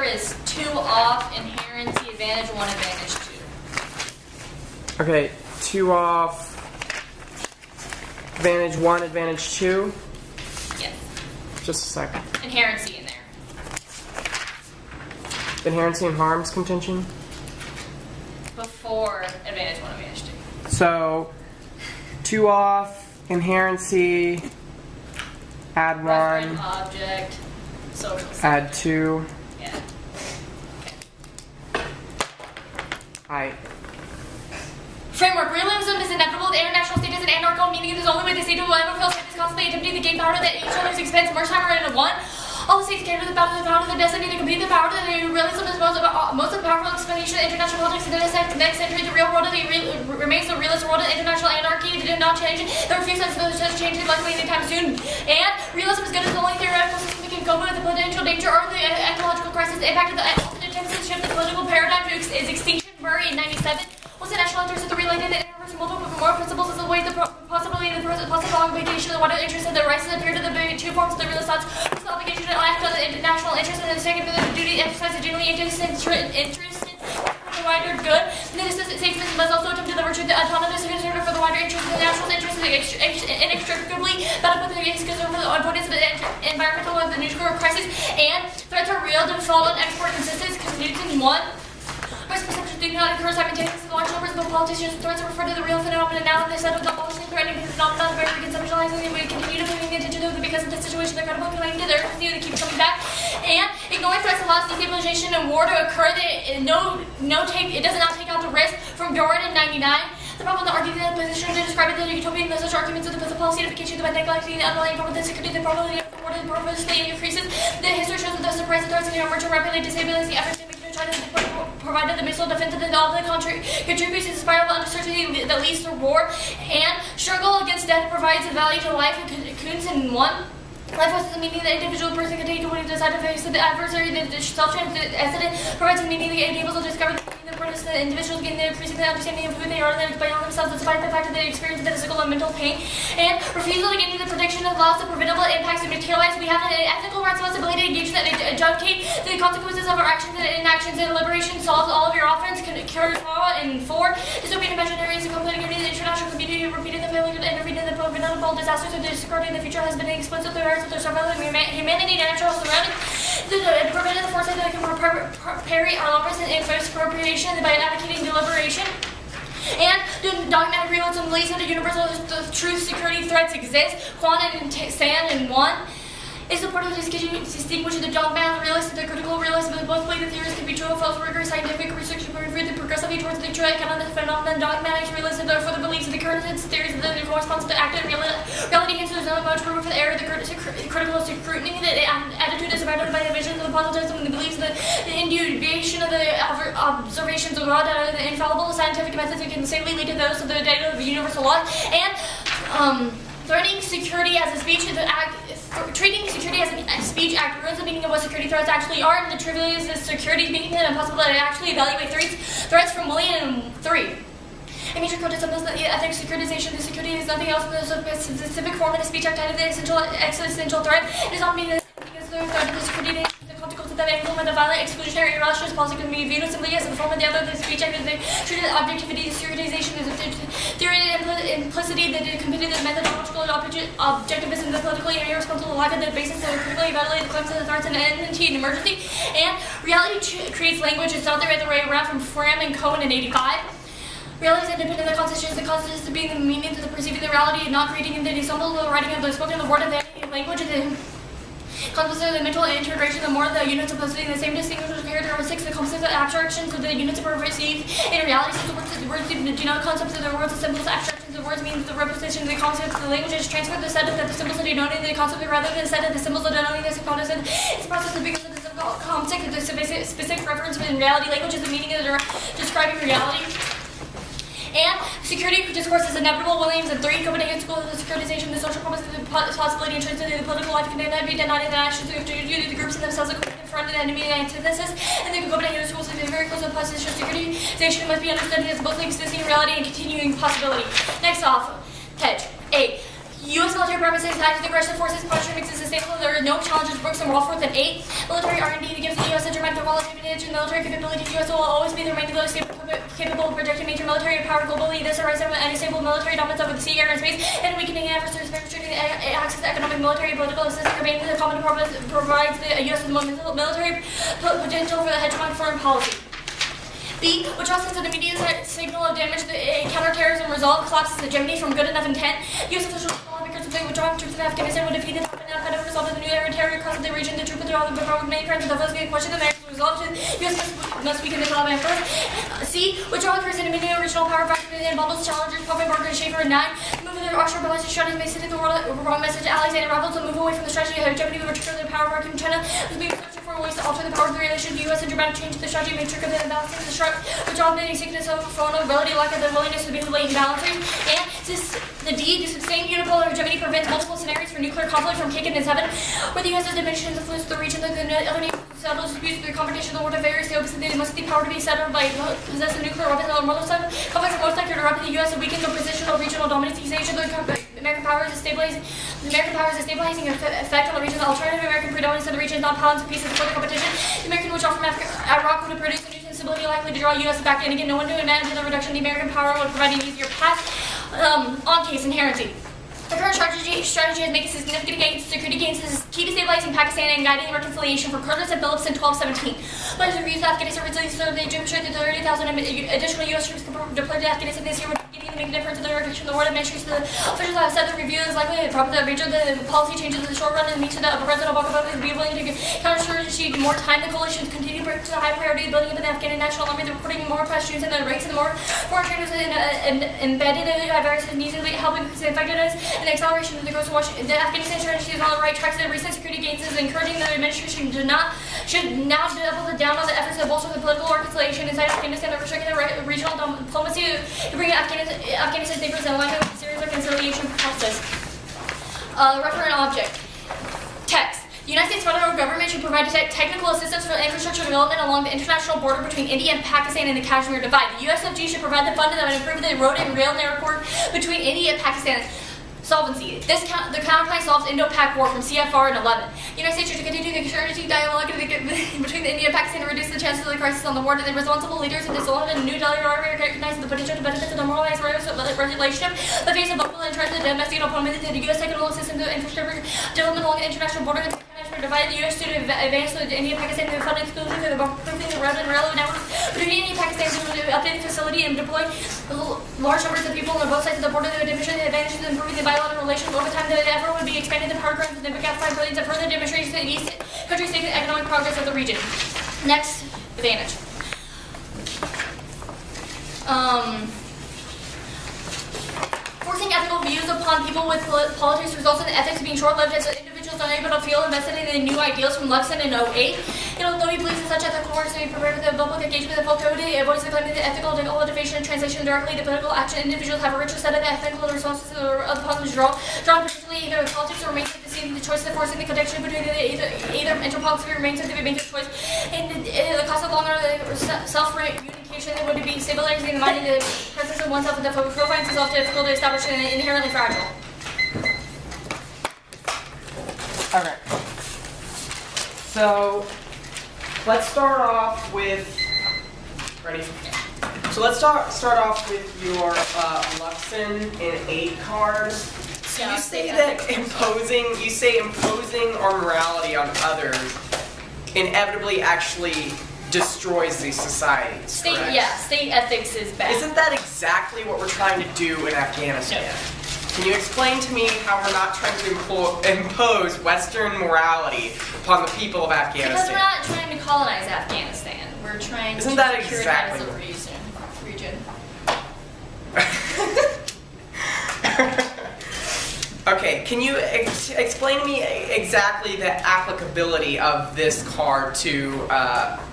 is 2 off, inherency, advantage 1, advantage 2. Okay, 2 off, advantage 1, advantage 2. Yes. Just a second. Inherency in there. Inherency and harms contention? Before advantage 1, advantage 2. So, 2 off, inherency, add 1, Referent object, social add 2. Yeah. Alright. Framework. Realism is inevitable. The international state is an anarchical, meaning it is only way the state will ever feel safe is constantly attempting to gain power at each other's expense. Merge time are into one. All the states came to the power of their destiny to complete the power. The realism is most of the powerful explanation of international politics in the next century. The real world remains the realist world of international anarchy. It did not change. There are few sense of such changes likely anytime soon. And realism is good as the only theoretical system that can cope with the potential danger or the ecological crisis. The impact of the ultimate attempts to shift the political paradigm is extinction. Murray in 97. What's the national interest of the related and multiple moral principles is the way the possibility of the possible obligation of the wider interest of the rights that appear to the two forms of the realist thoughts. The obligation to act on the international interest and the second the duty to exercise a genuinely interest in the wider good. And the statesman must also attempt to the virtue of the autonomous concern for the wider interest of the national interest inextricably bound up with the concern for the avoidance of the environmental and the nuclear crisis. And threats are real. The default on export consists Newton 1. Risk perception do not occur simultaneously. The large numbers of politicians threats refer to the real phenomenon now, and they set up the abolishing threatening the phenomenon very conceptualizing, and we continue to pay attention to them because of the situation they're credible claiming to their continue to keep coming back. And ignoring threats allows destabilization and war to occur. It does not take out the risk from Doran in 99. The problem with the argument the position to describe it the utopian such arguments with the policy unification by neglecting the underlying problem of the security, the probability of war purposely increases. The history shows that the surprise threats and the emerging rapidly destabilizing efforts to make China provided the missile defense of all the country contributes to the spiral of uncertainty that leads to war. And struggle against death provides a value to life. Kuntz in 1. Life was the meaning that individual person can take when he decides to face the adversary. The self-transcendent provides a meaning that enables to discover the importance that individuals gain the increasing understanding of who they are and by themselves, despite the fact that they experience physical and mental pain. And refusal to gain the protection of laws of preventable impacts to materialize. We have an ethical responsibility to engage that adjudicate the consequences of our actions and inactions. And liberation solves all of your offense. Cures law. And 4. Dystopian imaginaries and complete the international community repeated the failure to intervene in the preventable disasters of the security in the future has been explicitly of their survival of humanity, natural surroundings, prevented the forces that can parry our lovers and expropriation by advocating deliberation. And dogmatic realism believes that the universal truth security threats exist. Quan and Sand in 1. It's important to distinguish the dogmatic realist and the critical realist, but both believe that theories can be true of false rigorous scientific research to prove the progressively towards the true economic phenomenon. Dogmatic realism for the beliefs of the current theories of the corresponds to active reality, hence there's no much proof for the error. The critical scrutiny, the attitude is surrounded by the visions of the positivism and the beliefs of the indubitation of the observations of raw data, the infallible scientific methods that can safely lead to those of the data of the universal law. And threatening security as a speech act. Treating security as a speech act ruins the meaning of what security threats actually are, and the trivial is the security making it impossible to actually evaluate threats from William 3. A major code assumes that the ethics securitization, the security is nothing else than a specific form of the speech act of the existential threat. It does not mean that the threat of the security the consequence of that implement the violent exclusionary irrational policy can be viewed simply as a form of the other. The speech act of the treated objectivity, securitization is a theory of implicity that committed the methodological objectivism, the politically irresponsible life at the basis of critically evaluate the claims of the threats and enmity and emergency. And reality creates language. It's not the other way around from Fram and Cohen in 85. Reality is independent of the constitution. The constitution is being the meaning to the perceiving the reality and not creating the ensemble of the writing of the spoken, the word of the language of the concepts of the mental integration, the more the units are possessing the same distinguishable characteristics, the concepts of abstractions of the units are perceived in reality. So the words denote concepts of the words, the symbols, abstractions of words means the representation of the concepts of the language is transferred the set of the symbols are denoting the concept rather than the set of the symbols are denoting the concept. It's a process that begins with the concept of the specific reference in reality. Language is the meaning of the describing reality. And security discourse is inevitable. Williams and 3. Copenhagen School of the Securitization, the social purpose, the possibility and truth of the political life can be denied in the actions of the groups in themselves that confront the enemy and antithesis. And the Copenhagen School is very close to position securitization must be understood as both existing reality and continuing possibility. Next off, Hedge. 8. U.S. military purposes, tactics, aggression forces, posture makes it sustainable. There are no challenges, books, and raw force. And 8. Military R&D gives the U.S. U.S. and Germanic quality and military capability. The U.S. will always be the remaining capable of projecting major military power globally. This arises from any stable military dominance over the sea, air, and space, and weakening adversaries by restricting access to economic, military, and political assistance. Remaining the common provides the U.S. with the military potential for the hegemonic foreign policy. B. Withdrawal sends an immediate signal of damage. The counterterrorism resolve collapses hegemony from good enough intent. U.S. officials withdrawing troops in Afghanistan would defeat the Taliban and Al-Qaeda result of the new terror across the region. The troop withdrawal would many crimes of the first question the Americans resolved. U.S. must weaken the Taliban first. C. Withdrawal occurs in a mini regional power factor and bundles challengers, Puppet, Barker, Schaefer, and 9. Move of the offshore ballistic strategies may send the world a wrong message. Allies and rivals will move away from the strategy of hegemony with return to the power of China. Must be searching for ways to alter the power of the relation. The U.S. and Japan change the strategy may trigger the imbalancing the strike. Withdrawal may sickness of vulnerability, lack of the willingness to be completely balancing. And the D. The sustained unipolar hegemony prevents multiple scenarios for nuclear conflict from kicking in 7, where the U.S. has diminished influence of the region. The other nations settle disputes through competition. The war of various scopes, and they must be power to be settled by possessing nuclear weapons or more side. Conflicts are most likely to erupt in the U.S. and weaken the positional regional dominance. East Asia, the American power is stabilizing. The American power is a stabilizing effect on the region. The alternative American predominance in the region is not pounds and pieces for the competition. The American withdrawal from Iraq would produce a new instability likely to draw U.S. back in again. No one to imagine the reduction of the American power would provide an easier path on case inherency. The current strategy has made significant gains. Security gains is key to stabilizing Pakistan and guiding reconciliation for Curtis and Phillips in 1217. Pledge reviews Afghanistan recently served the demonstrated 30,000 additional U.S. troops deployed to Afghanistan this year would begin to make a difference in the direction of the war administration. The officials have said the review is likely to prompt the region the policy changes in the short run and means that President Obama will be willing to counter-strategy more time. The coalitions continue to bring to the high priority building up the Afghan National Army. They're reporting more press streams and the ranks and the more foreign trainers embedded in various needs and helping the effectiveness and the acceleration of the growth of Washington. The Afghanistan strategy is on the right track. The recent security gains is encouraging the administration should now double down on the efforts to bolster the political reconciliation inside Afghanistan and restricting the regional diplomacy to bring Afghanistan's neighbors in alignment with the serious reconciliation process. Referent object. Text. The United States federal government should provide technical assistance for infrastructure development along the international border between India and Pakistan and the Kashmir Divide. The USFG should provide the funding that would improve the road and rail network between India and Pakistan. Solvency. The counterplan solves Indo-Pak War from CFR in 11. The United States should continue the security dialogue between India and Pakistan to reduce the chances of the crisis on the war. The responsible leaders of this old and New Delhi are recognizing the potential benefits of the normalized relationship. The face of local interest in domestic diplomacy, the U.S. technical assistance to infrastructure development along the international border. Divided the U.S. to advance the India and Pakistan to fund exclusively for improving the road and railway network between India and Pakistan to update the facility and deploy large numbers of people on both sides of the border. They would demonstrate the advantages of improving the bilateral relations. Over time, the effort would be expanded to power grants and the gap billions of further demonstrations to the East countries taking the economic progress of the region. Next advantage. Forcing ethical views upon people with politics results in ethics being short-lived as individuals are unable to feel invested in the new ideals from Luxon in 08. Although he believes in such ethical works to be prepared for the public engagement of the full code, he avoids the claim that the ethical motivation and translation directly to political action. Individuals have a richer set of ethical responses to the problems drawn particularly either with politics or remains to see the choice of forcing the connection between either interpolitics remains to be made a choice. And the cost of longer self-communication would be stabilizing the mind and the presence of oneself and the finds itself difficult to establish and inherently fragile. Okay. So let's start off with. Ready? So let's start off with your Luxon in 8 card. So Yeah, you say imposing our morality on others inevitably actually destroys these societies. State ethics is bad. Isn't that exactly what we're trying to do in Afghanistan? No. Can you explain to me how we're not trying to impose Western morality upon the people of Afghanistan? Because we're not trying to colonize Afghanistan. We're trying Isn't to that securitize exactly the region. Okay, can you explain to me exactly the applicability of this card to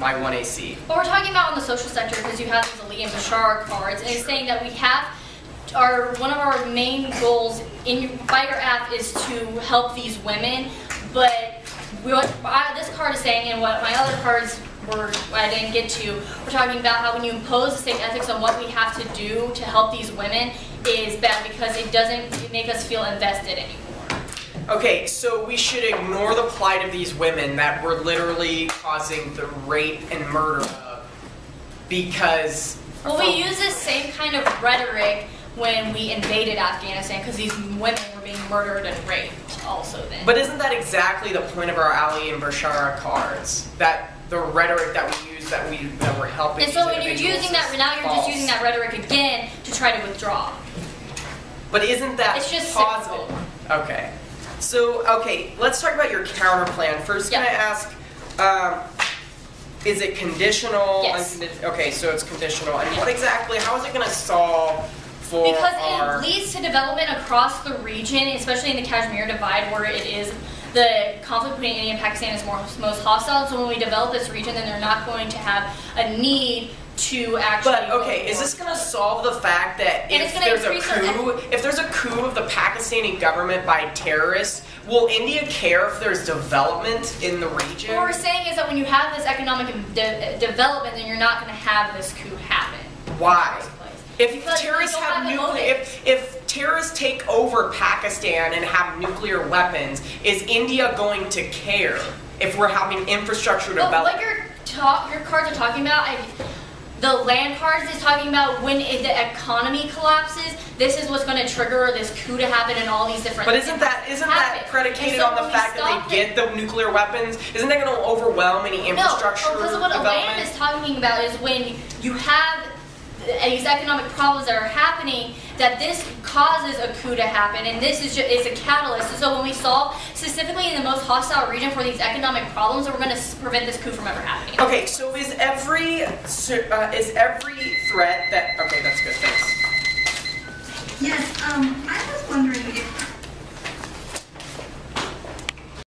my 1AC? Well, we're talking about in the social sector because you have these Ali and Bashar cards, and it's saying that we have one of our main goals by your app is to help these women, but what this card is saying and what my other cards I didn't get to, we're talking about how when you impose the same ethics on what we have to do to help these women is bad because it doesn't make us feel invested anymore. Okay, so we should ignore the plight of these women that were literally causing the rape and murder because... Well, we use this same kind of rhetoric when we invaded Afghanistan because these women were being murdered and raped also then. But isn't that exactly the point of our Ali and Bashara cards? That the rhetoric that we use, that we're helping. And so when you're using that, now you're just using that rhetoric again to try to withdraw. But isn't that it's just positive? cyclical. Okay. So, okay, let's talk about your counter plan. First, can I ask, is it conditional? Yes. Okay, so it's conditional. And what exactly, how is it going to solve for Because it leads to development across the region, especially in the Kashmir Divide, where it is the conflict between India and Pakistan is most hostile. So when we develop this region, then they're not going to have a need to actually. But okay, is this going to solve the fact that if there's a coup of the Pakistani government by terrorists, will India care if there's development in the region? What we're saying is that when you have this economic development, then you're not going to have this coup happen. Why? If Because terrorists have if terrorists take over Pakistan and have nuclear weapons, is India going to care if we're having infrastructure development? What your cards are talking about, the land cards is talking about when the economy collapses, this is what's going to trigger this coup to happen and all these different But isn't that predicated on the fact that they get the nuclear weapons? Isn't that going to overwhelm any infrastructure development? No, because what a land is talking about is when you have these economic problems that are happening, that this causes a coup to happen, and this is a catalyst. And so when we solve specifically in the most hostile region for these economic problems, we're going to prevent this coup from ever happening. Okay, so is every threat that? Okay, that's good. Thanks. Yes, I